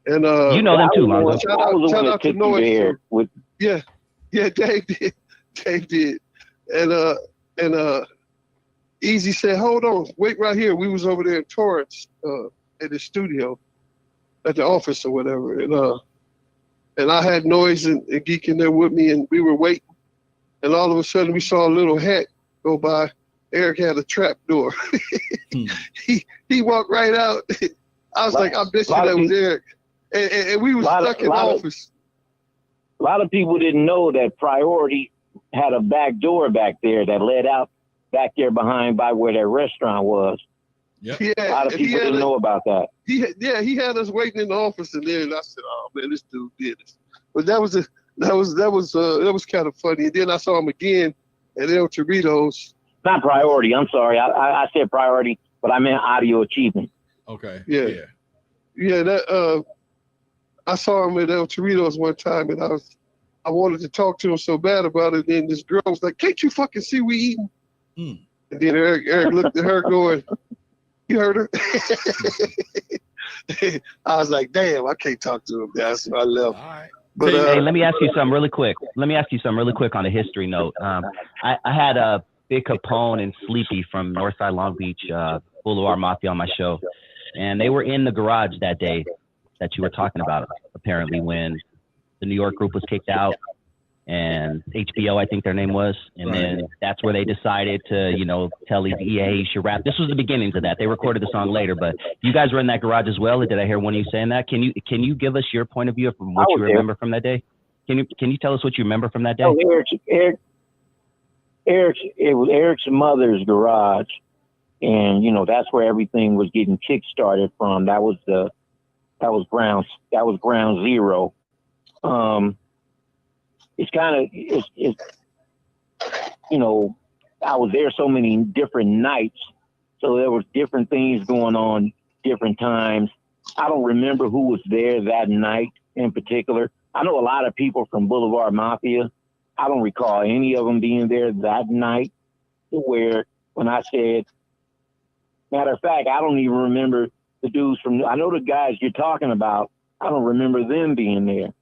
And you know them too, Lonzo. Shout out to Noise too. Yeah, Dave did. Dave did. And Easy said, "Hold on, wait right here." We was over there in Torrance at the studio, at the office or whatever. And I had Noise and Geek in there with me, and we were waiting. And all of a sudden, we saw a little hat go by. Eric had a trap door. He walked right out. I was like, I bet you that was Eric. And we was stuck in the office. A lot of people didn't know that Priority had a back door back there that led out back there by where that restaurant was. Yep. Yeah, a lot of people didn't know about that. He had us waiting in the office, and then I said, "Oh man, this dude did this." But that was kind of funny. And then I saw him again at El Torito's. Not Priority. I'm sorry. I said Priority, but I meant Audio Achievement. Okay. Yeah. That I saw him at El Torito's one time, and I wanted to talk to him so bad about it. And then this girl was like, "Can't you fucking see we eating?" Mm. And then Eric looked at her going, "You heard her?" I was like, "Damn, I can't talk to him." That's why I left. All right. But Hey, let me ask you something really quick. On a history note. I had Big Capone and Sleepy from Northside Long Beach Boulevard Mafia on my show, and they were in the garage that day that you were talking about, apparently, when the New York group was kicked out, and HBO, I think their name was, and then that's where they decided to, tell these EA you should rap. This was the beginnings of that. They recorded the song later, but you guys were in that garage as well. Or did I hear one of you saying that? Can you give us your point of view from what you remember from that day? Can you tell us what you remember from that day? Oh, it was Eric's mother's garage, and that's where everything was getting kick-started from. That was ground zero. I was there so many different nights, so there was different things going on different times. I don't remember who was there that night in particular. I know a lot of people from Boulevard Mafia. I don't recall any of them being there that night, where when I said, matter of fact, I don't even remember the dudes I know the guys you're talking about. I don't remember them being there,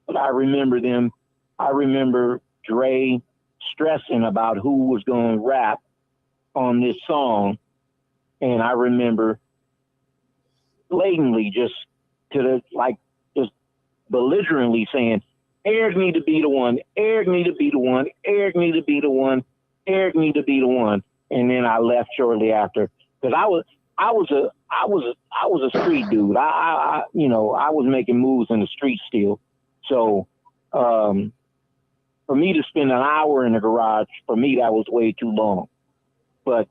but I remember them. I remember Dre stressing about who was going to rap on this song. And I remember blatantly just belligerently saying, Eric need to be the one, Eric need to be the one, Eric need to be the one, Eric need to be the one. And then I left shortly after because I was a street dude. I was making moves in the street still. So for me to spend an hour in the garage, for me that was way too long. But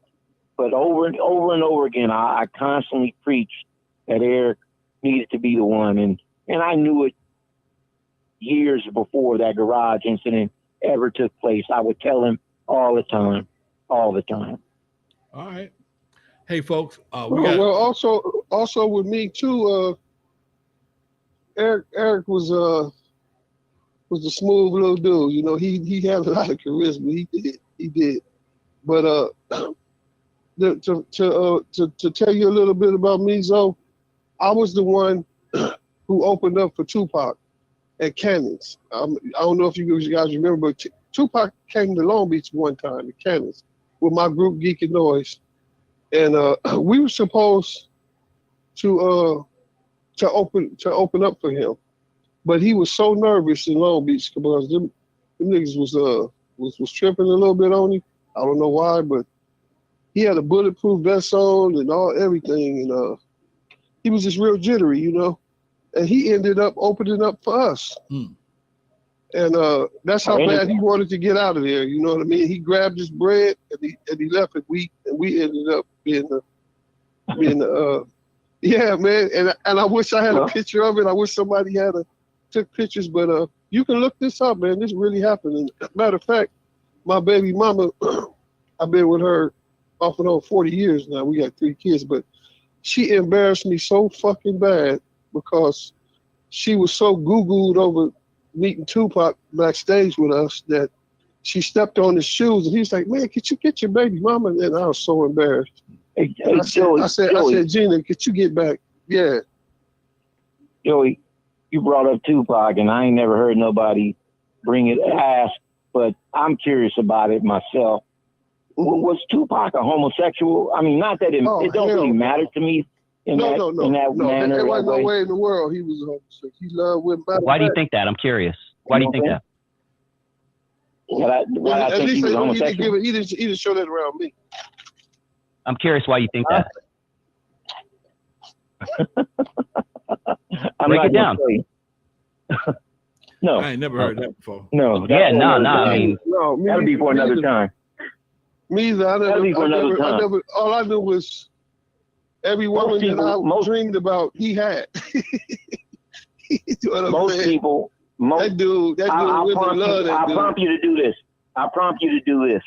over and over again, I constantly preached that Eric needed to be the one, and I knew it years before that garage incident ever took place. I would tell him all the time. All right. Hey, folks. Well, also with me too. Eric was a smooth little dude. You know, he had a lot of charisma. He did. But to tell you a little bit about me, Zoe, I was the one who opened up for Tupac at Cannons. I don't know if you guys remember, but Tupac came to Long Beach one time at Cannons with my group Geek and Noise, and we were supposed to open up for him, but he was so nervous in Long Beach because them niggas was tripping a little bit on him. I don't know why, but he had a bulletproof vest on and everything, and he was just real jittery, you know. And he ended up opening up for us. And that's how bad he wanted to get out of there. You know what I mean? He grabbed his bread and he left it. We ended up being the yeah, man. And I wish I had a picture of it. I wish somebody took pictures, but you can look this up, man. This really happened. And matter of fact, my baby mama, I've been with her off and on 40 years now. We got 3 kids, but she embarrassed me so fucking bad because she was so goo-gooed over meeting Tupac backstage with us that she stepped on his shoes, and he's like, "Man, could you get your baby mama?" And I was so embarrassed. Hey, I said, Gina, could you get back? Yeah. Joey, you brought up Tupac, and I ain't never heard nobody ask, but I'm curious about it myself. Was Tupac a homosexual? I mean, not that it don't really matter to me. In that manner. There wasn't no way in the world he was a homosexual. He loved women. Why do you think that? I'm curious. Why do you think that? I think he was homosexual. He didn't show that around me. I'm curious why you think that. Break it down. No. I ain't never heard that before. No. Yeah, no. I mean, that'll be for another time. Me either. All I knew was every woman that I dreamed about, he had. Most people. That dude women love that dude. I prompt you to do this.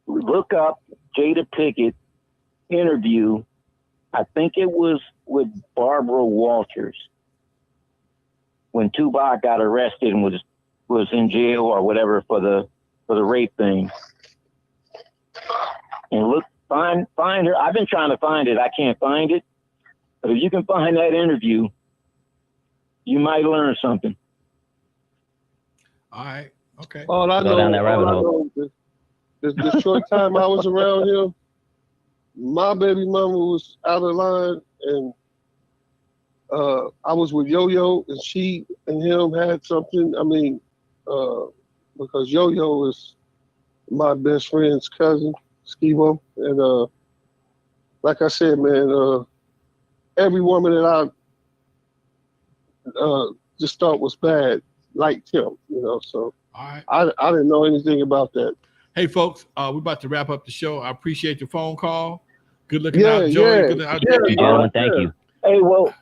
Look up Jada Pinkett interview. I think it was with Barbara Walters when Tupac got arrested and was in jail or whatever for the rape thing. And look, find her. I've been trying to find it. I can't find it. But if you can find that interview, you might learn something. All right. Okay. All I Go down that rabbit hole. The short time I was around him, my baby mama was out of line, and I was with Yo-Yo, and she and him had something. I mean, because Yo-Yo is my best friend's cousin, Skibo, and like I said, man, every woman that I just thought was bad liked him, you know. So all right. I didn't know anything about that. Hey, folks, we're about to wrap up the show. I appreciate your phone call. Good looking out, Joey. Good looking out, gentlemen. Thank you. Hey, well,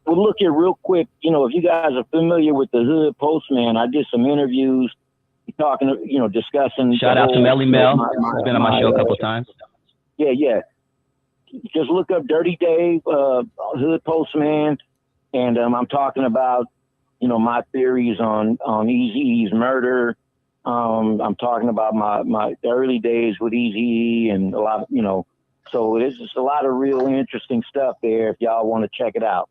look here real quick. You know, if you guys are familiar with the Hood Postman, I did some interviews talking, discussing. Shout out to Melly Mel. He's been on my show a couple of times. Yeah. Just look up Dirty Dave, Hood Postman, and I'm talking about, my theories on EAZY's murder. I'm talking about my early days with EAZY and a lot of, so there's just a lot of real interesting stuff there if y'all want to check it out.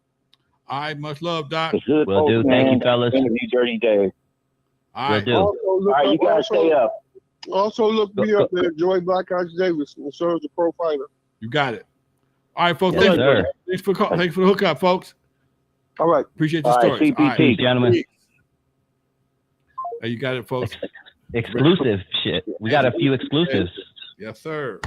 All right, much love, Doc. Will do. Thank you, fellas. Dirty Dave. All right. Will do. All right, you guys stay up. Also look me up there, Joy Black Ox Davis, and serves the profiler. You got it. All right, folks. Yes, Thanks for the hookup, folks. All right. Appreciate your All right, stories. CPT. Gentlemen. Hey, you got it, folks. Exclusive shit. We got a few exclusives. Yes, sir.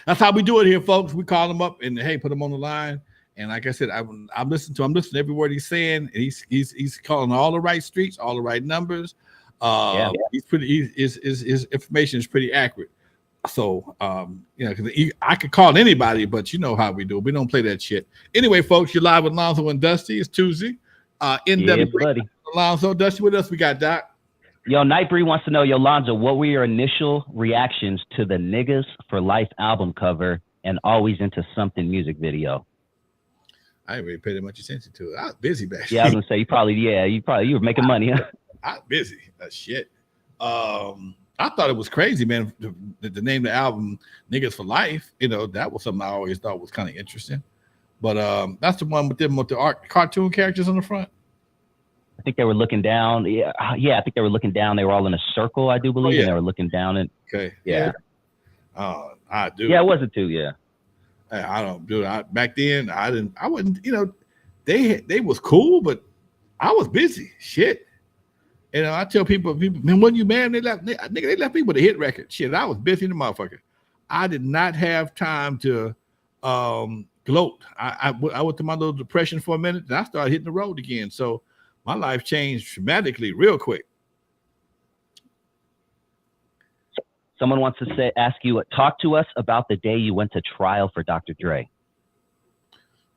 That's how we do it here, folks. We call them up and hey, put them on the line. And like I said, I'm listening to every word he's saying. And he's calling all the right streets, all the right numbers. His information is pretty accurate. So because I could call anybody, but you know how we do. We don't play that shit. Anyway, folks, you're live with Lonzo and Dusty. It's Tuesday. N.W.A. buddy. Lonzo, Dusty, with us. We got Doc. Yo, Nightbreed wants to know, yo, Lonzo, what were your initial reactions to the Niggas for Life album cover and Always Into Something music video? I ain't really paid that much attention to it. I was busy back then. Yeah, I was gonna say you were making money. Huh? I was busy. Shit. I thought it was crazy, man. The name of the album Niggas for Life, that was something I always thought was kind of interesting. But that's the one with the cartoon characters on the front. I think they were looking down. Yeah, I think they were looking down. They were all in a circle, I do believe, and they were looking down. And okay, yeah. I do. Yeah, it wasn't too. Yeah, I don't do it. Back then, I wasn't. They was cool, but I was busy. Shit. I tell people, man, when you man, they left me with a hit record. Shit, I was busy in the motherfucker. I did not have time to gloat. I went through my little depression for a minute, and I started hitting the road again. So my life changed dramatically real quick. Someone wants to ask you, talk to us about the day you went to trial for Dr. Dre.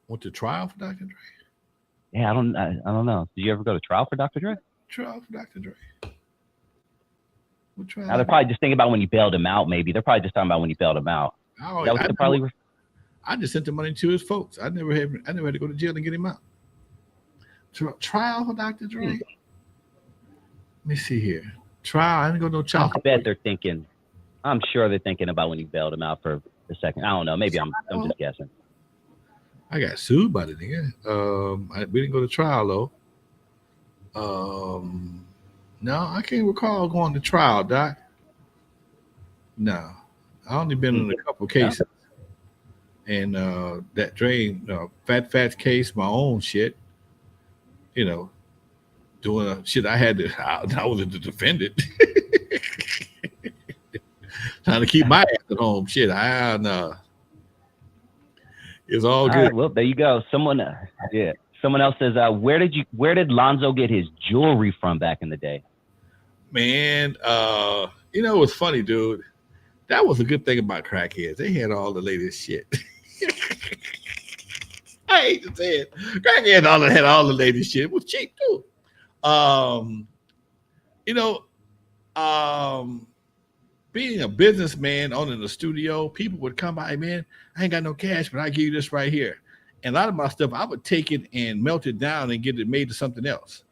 Went to trial for Dr. Dre? Yeah, I don't know. Did you ever go to trial for Dr. Dre? Trial for Dr. Dre. What trial? Now they're probably just thinking about when you bailed him out. Maybe they're probably just talking about when you bailed him out. I just sent the money to his folks. I never had to go to jail and get him out. Trial for Dr. Dre. Let me see here. Trial. I didn't go no trial. I bet they're thinking. I'm sure they're thinking about when you bailed him out for a second. I don't know. Maybe I'm just guessing. I got sued by the nigga. We didn't go to trial though. No, I can't recall going to trial, Doc. No, I only been in a couple cases, and that Dre, Fats case, my own shit. Doing a shit I had to. I was the defendant, trying to keep my ass at home. Shit, it's all good. Right, well, there you go. Someone else says, where did Lonzo get his jewelry from back in the day? Man, it's funny, dude. That was a good thing about crackheads. They had all the latest shit. I hate to say it. Crackheads had all the latest shit. It was cheap too. Being a businessman owning a studio, people would come by, man, I ain't got no cash, but I give you this right here. And a lot of my stuff, I would take it and melt it down and get it made to something else.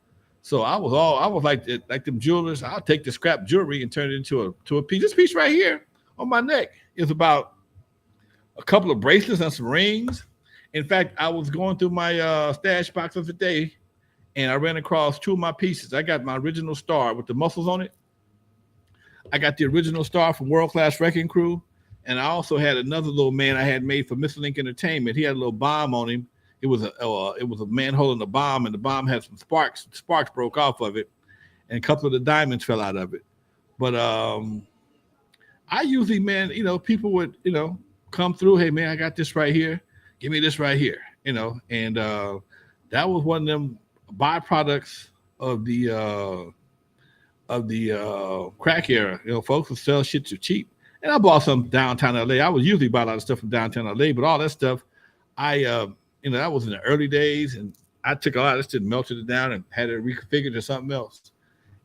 So I was like them jewelers. I'll take the scrap jewelry and turn it into a piece. This piece right here on my neck is about a couple of bracelets and some rings. In fact, I was going through my stash box of the day, and I ran across two of my pieces. I got my original star with the muscles on it. I got the original star from World Class Wreckin Cru, and I also had another little man I had made for Mr. Link Entertainment. He had a little bomb on him. It was a man holding a bomb, and the bomb had some sparks. The sparks broke off of it, and a couple of the diamonds fell out of it. But I usually, man, people would, come through. Hey, man, I got this right here. Give me this right here, and that was one of them byproducts of the crack era. Folks would sell shit too cheap. And I bought some downtown LA. I was usually buy a lot of stuff from downtown LA, but all that stuff, that was in the early days, and I took a lot of this and melted it down and had it reconfigured to something else.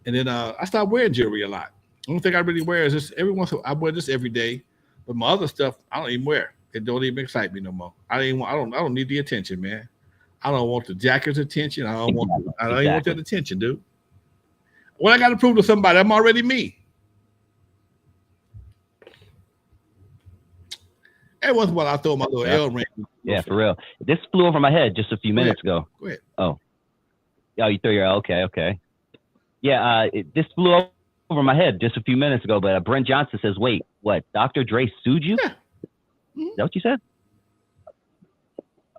And then I started wearing jewelry a lot. The only thing I really wear is this. Every once in a while, I wear this every day, but my other stuff I don't even wear. It don't even excite me no more. I don't need the attention, man. I don't want the jacker's attention. I don't even want that attention, dude. What I got to prove to somebody, I'm already me. Every once in a while, I throw my little L ring. Yeah, for real. This flew over my head just a few minutes ago. Go ahead. Oh, you threw your okay. Yeah, this flew over my head just a few minutes ago. But Brent Johnson says, "Wait, what? Dr. Dre sued you? Yeah. Is that what you said?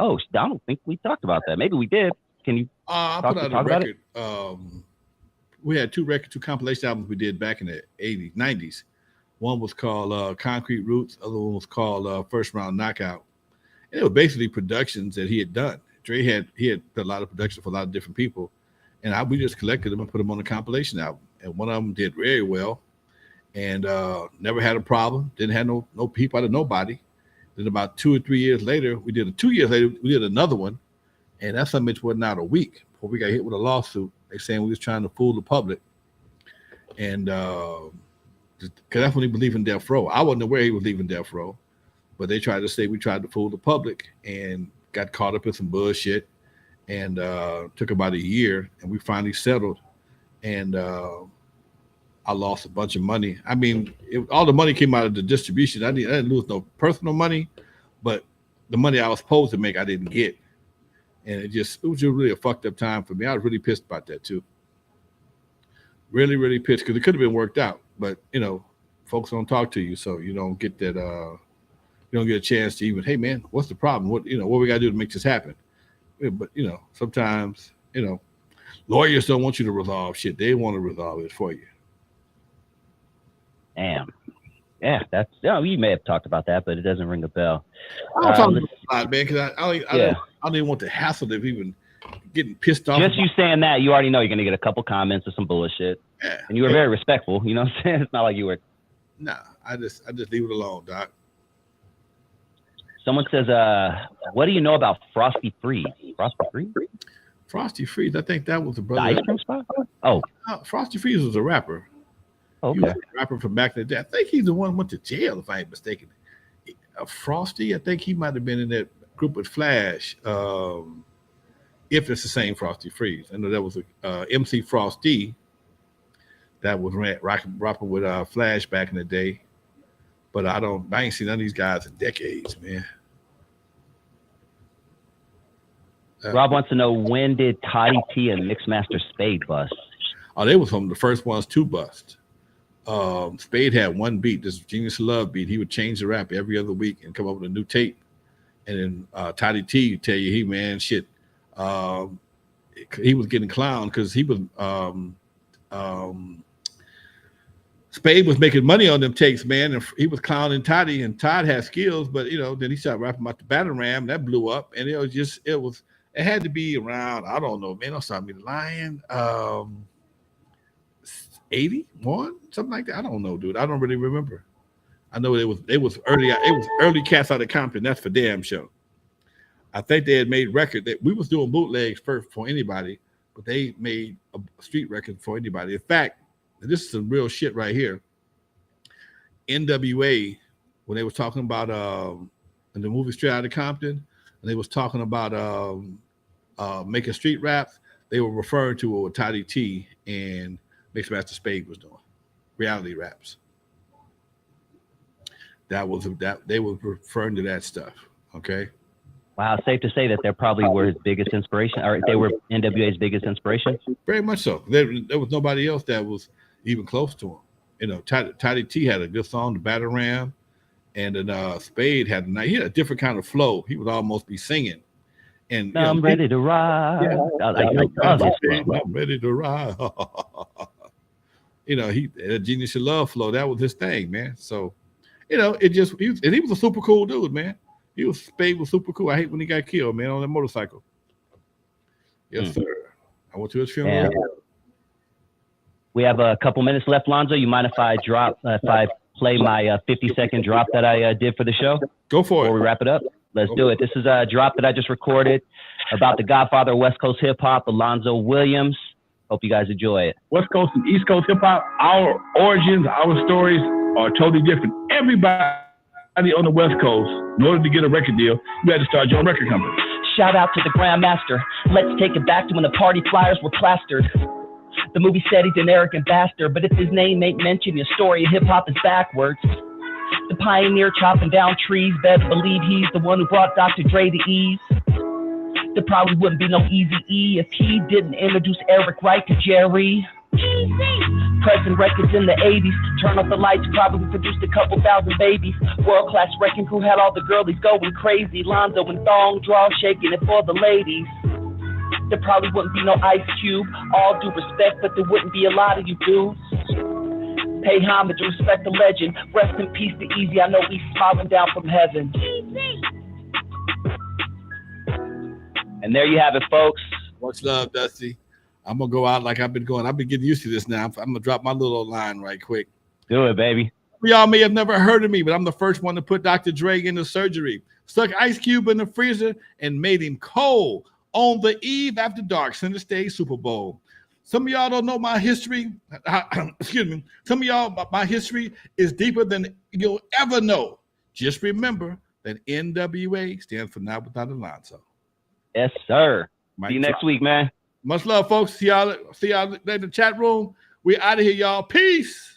Oh, I don't think we talked about that. Maybe we did. Can you I put out a record. We had two compilation albums we did back in the 80s, 90s. One was called Concrete Roots. Other one was called First Round Knockout. And it was basically productions that he had done. Dre had done a lot of production for a lot of different people, and we just collected them and put them on a compilation album. And one of them did very well, and never had a problem. Didn't have no peep out of nobody. Then about 2 or 3 years later, we did another one, and that something wasn't out a week before we got hit with a lawsuit. They saying we was trying to fool the public, and because that's when he was leaving Death Row. I wasn't aware he was leaving Death Row, but they tried to say we tried to fool the public and got caught up in some bullshit, and took about a year, and we finally settled, and I lost a bunch of money. I mean, all the money came out of the distribution. I didn't lose no personal money, but the money I was supposed to make, I didn't get. And it was just really a fucked up time for me. I was really pissed about that too. Really, really pissed, because it could have been worked out, but folks don't talk to you, so you don't get that. You don't get a chance to even, hey man, what's the problem? What we got to do to make this happen? But sometimes lawyers don't want you to resolve shit. They want to resolve it for you. Damn. Yeah, you may have talked about that, but it doesn't ring a bell. I don't talk about a lot, man, because I don't even want the hassle of even getting pissed off. Just you saying that, you already know you're going to get a couple comments or some bullshit. Yeah. And you were very respectful. You know what I'm saying? It's not like you were. Nah, I just leave it alone, Doc. Someone says, what do you know about Frosty Freeze? Frosty Freeze? Frosty Freeze, I think that was the brother. The ice cream spot? Oh. Frosty Freeze was a rapper. Okay. He was a rapper from back in the day. I think he's the one who went to jail, if I ain't mistaken. Frosty, I think he might have been in that group with Flash, if it's the same Frosty Freeze. I know that was MC Frosty that was rapping with Flash back in the day. But I ain't seen none of these guys in decades, man. Rob wants to know, when did Toddy T and Mixmaster Spade bust? Oh, they was from the first ones to bust. Spade had one beat, this Genius Love beat. He would change the rap every other week and come up with a new tape. And then Toddy T would tell you, he was getting clowned because he was Spade was making money on them takes, man, and he was clowning Toddy, and Todd had skills, but then he started rapping about the battering ram, and that blew up, and it had to be around, I don't know, man, don't start me lying, 81, something like that. I don't know, dude. I don't really remember. I know it was early cats out of Compton. That's for damn sure. I think they had made record that we was doing bootlegs first for anybody, but they made a street record for anybody. In fact, this is some real shit right here. N.W.A, when they was talking about in the movie Straight Outta Compton, and they was talking about making street raps, they were referring to what Toddy T and Mixmaster Spade was doing, reality raps. That they were referring to that stuff. Okay. Wow, safe to say that they probably were his biggest inspiration, or they were N.W.A.'s biggest inspiration. Very much so. There was nobody else that was even close to him. Toddy T had a good song, The Batter Ram, and then Spade had a different kind of flow. He would almost be singing. And I'm ready to ride. I'm ready to ride. He Genius of Love flow. That was his thing, man. So, he was a super cool dude, man. Spade was super cool. I hate when he got killed, man, on that motorcycle. Yes, sir. I went to his funeral. Yeah. We have a couple minutes left, Lonzo. You mind if I play my 50-second drop that I did for the show? Go for it. Before we wrap it up, let's do it. This is a drop that I just recorded about the godfather of West Coast hip hop, Lonzo Williams. Hope you guys enjoy it. West Coast and East Coast hip hop, our origins, our stories are totally different. Everybody on the West Coast, in order to get a record deal, you had to start your own record company. Shout out to the Grandmaster. Let's take it back to when the party flyers were plastered. The movie said he's an arrogant bastard, but if his name ain't mentioned, your story of hip-hop is backwards. The pioneer chopping down trees, best believe he's the one who brought Dr. Dre to ease. There probably wouldn't be no EAZY E if he didn't introduce Eric Wright to Jerry. Easy. Pressing records in the 80s. Turn off the lights, probably produced a couple thousand babies. World-class Wreckin Cru had all the girlies going crazy. Lonzo and thong draw, shaking it for the ladies. There probably wouldn't be no Ice Cube. All due respect, but there wouldn't be a lot of you dudes. Pay homage, respect the legend. Rest in peace to EAZY. I know he's smiling down from heaven. And there you have it, folks. Much love, Dusty. I'm gonna go out like I've been going. I've been getting used to this now. I'm gonna drop my little line right quick. Do it, baby. Y'all may have never heard of me, but I'm the first one to put Dr. Dre into surgery. Stuck Ice Cube in the freezer and made him cold on the eve after dark Center Stage Super Bowl. Some of y'all don't know my history. Excuse me. Some of y'all, my history is deeper than you'll ever know. Just remember that N.W.A. stands for Not Without Lonzo. Yes, sir. See you Mike next week, man. Much love, folks. See y'all in the chat room. We're out of here, y'all. Peace.